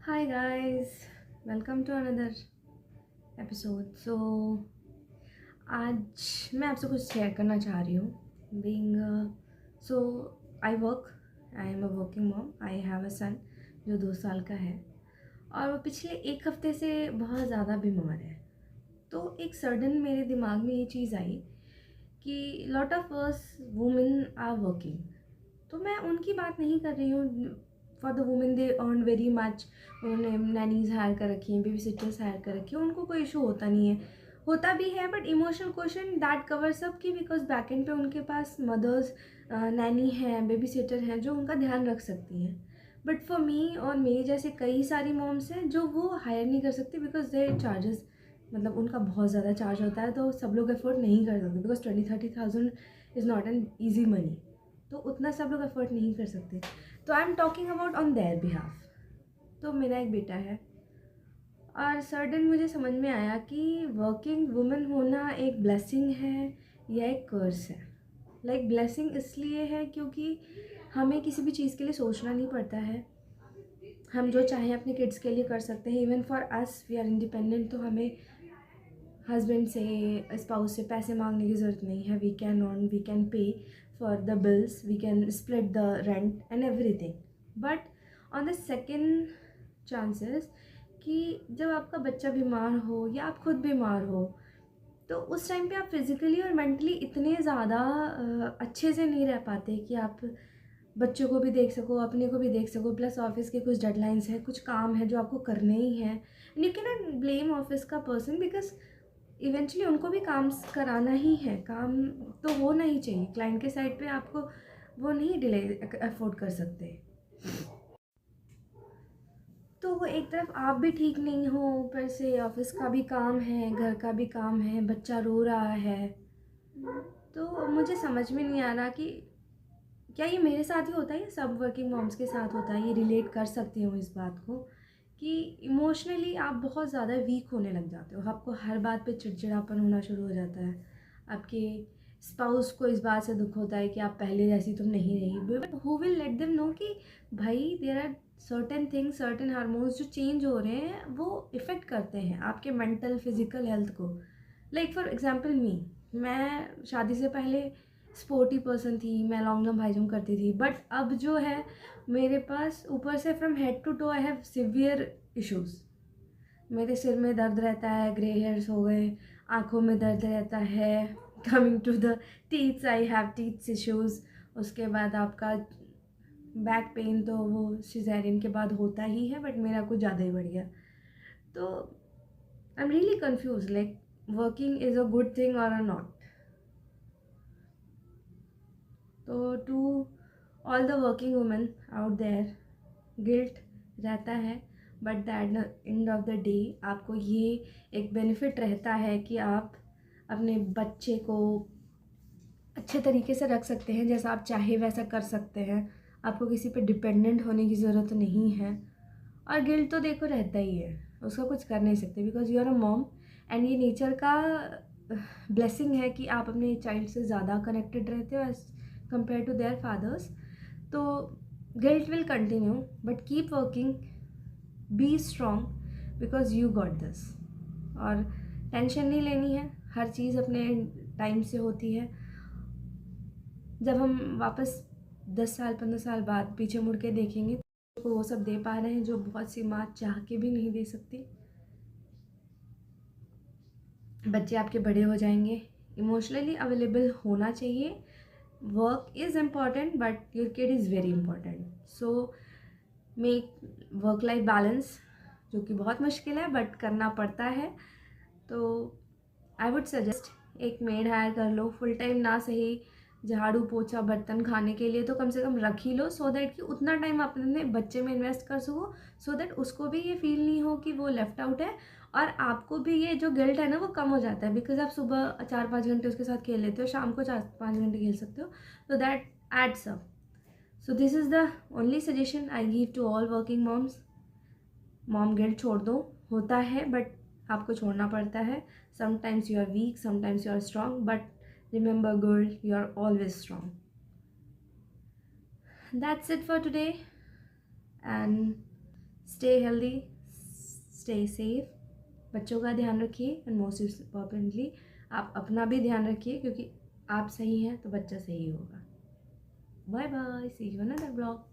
Hi guys, welcome to another episode. आज मैं आपसे कुछ शेयर करना चाह रही हूँ. Being so I work, I am a working mom. I have a son जो 2 साल का है और वो पिछले एक हफ्ते से बहुत ज़्यादा बीमार है. तो एक सडन मेरे दिमाग में ये चीज़ आई कि lot of us women are working. तो मैं उनकी बात नहीं कर रही हूँ. For the women they earn very much. उन्होंने नैनीज हायर कर रखी हैं, बेबी सिटर्स हायर कर रखी हैं, उनको कोई इशू होता नहीं है. होता भी है but emotional question that covers up कि बिकॉज बैक एंड पे उनके पास मदर्स नैनी हैं, बेबी सिटर हैं जो उनका ध्यान रख सकती हैं. बट फॉर मी और मेरे जैसे कई सारी मॉम्स हैं जो वो हायर नहीं कर सकती बिकॉज दे चार्जेस, मतलब उनका बहुत ज़्यादा चार्ज होता है. तो सब लोग अफोर्ड नहीं कर सकते because 20-30,000 is not an easy money. तो उतना सब लोग अफोर्ड नहीं कर सकते. तो I am talking about on their behalf. तो मेरा एक बेटा है और सडन मुझे समझ में आया कि वर्किंग वुमेन होना एक ब्लेसिंग है या एक कर्स है. लाइक ब्लेसिंग इसलिए है क्योंकि हमें किसी भी चीज़ के लिए सोचना नहीं पड़ता है. हम जो चाहें अपने किड्स के लिए कर सकते हैं. Even for us we are independent. तो हमें हस्बैंड से, स्पाउस से पैसे मांगने की ज़रूरत नहीं है. We can earn, we can pay for the bills, we can split the rent and everything. But on the second chances कि जब आपका बच्चा बीमार हो या आप खुद बीमार हो तो उस टाइम पे आप फिज़िकली और मेंटली इतने ज़्यादा अच्छे से नहीं रह पाते कि आप बच्चों को भी देख सको, अपने को भी देख सको. प्लस ऑफिस के कुछ डेडलाइंस हैं, कुछ काम है जो आपको करने ही हैं. And you can not blame office का पर्सन बिकॉज इवेंचुअली उनको भी काम कराना ही है. काम तो होना ही चाहिए. क्लाइंट के साइड पे आपको वो नहीं डिले अफोर्ड कर सकते. तो वो एक तरफ आप भी ठीक नहीं हो, ऊपर से ऑफिस का भी काम है, घर का भी काम है, बच्चा रो रहा है. तो मुझे समझ में नहीं आ रहा कि क्या ये मेरे साथ ही होता है या सब वर्किंग मॉम्स के साथ होता है. ये रिलेट कर सकती हूँ इस बात को कि इमोशनली आप बहुत ज़्यादा वीक होने लग जाते हो. आपको हर बात पे चिड़चिड़ापन होना शुरू हो जाता है. आपके स्पाउस को इस बात से दुख होता है कि आप पहले जैसी तुम नहीं रही. But who will let them know कि भाई there are certain things, certain hormones जो चेंज हो रहे हैं वो इफ़ेक्ट करते हैं आपके मेंटल फिजिकल हेल्थ को. लाइक फॉर एग्जाम्पल मैं शादी से पहले स्पोर्टी पर्सन थी. मैं लॉन्ग जंप हाई जंप करती थी. बट अब जो है मेरे पास ऊपर से from head to toe I have severe issues. मेरे सिर में दर्द रहता है, ग्रे हेयर्स हो गए, आँखों में दर्द रहता है. Coming to the teeths, I have teeths issues. उसके बाद आपका बैक पेन तो वो सिजेरियन के बाद होता ही है बट मेरा कुछ ज़्यादा ही बढ़ गया. तो I am really confuse like working is a good thing और अ नॉट. तो to all the working women out there, guilt रहता है but at the end of the day आपको ये एक बेनिफिट रहता है कि आप अपने बच्चे को अच्छे तरीके से रख सकते हैं. जैसा आप चाहे वैसा कर सकते हैं. आपको किसी पे डिपेंडेंट होने की ज़रूरत नहीं है. और गिल्ट तो देखो रहता ही है, उसका कुछ कर नहीं सकते because you are a mom. And ये नेचर का ब्लेसिंग है कि आप अपने चाइल्ड से ज़्यादा कनेक्टेड रहते हो as compare to their fathers. तो guilt will continue but keep working, be strong because you got this. और टेंशन नहीं लेनी है. हर चीज़ अपने टाइम से होती है. जब हम वापस 10 साल 15 साल बाद पीछे मुड़ के देखेंगे तो वो सब दे पा रहे हैं जो बहुत सी माँ चाह के भी नहीं दे सकती. बच्चे आपके बड़े हो जाएंगे. इमोशनली अवेलेबल होना चाहिए. Work is important but your kid is very important. So make work life balance, जो कि बहुत मुश्किल है बट करना पड़ता है. तो आई वुड सजेस्ट एक मेड हायर कर लो. फुल टाइम ना सही, झाड़ू पोछा बर्तन खाने के लिए तो कम से कम रख ही लो सो दैट कि उतना टाइम आप अपने बच्चे में इन्वेस्ट कर सको. सो दैट उसको भी ये फील नहीं हो कि वो लेफ्ट आउट है. और आपको भी ये जो गिल्ट है ना वो कम हो जाता है बिकॉज आप सुबह 4-5 घंटे उसके साथ खेल लेते हो, शाम को 4-5 घंटे खेल सकते हो. तो that adds up. So this is the only suggestion I give to all working moms. Mom guilt छोड़ दो. होता है बट आपको छोड़ना पड़ता है. Sometimes you are weak, sometimes you are strong but remember girl, you are always strong. That's it for today and stay healthy, stay safe, बच्चों का ध्यान रखिए एंड मोस्ट इम्पॉर्टेंटली आप अपना भी ध्यान रखिए, क्योंकि आप सही हैं तो बच्चा सही होगा। Bye bye, see you in another blog.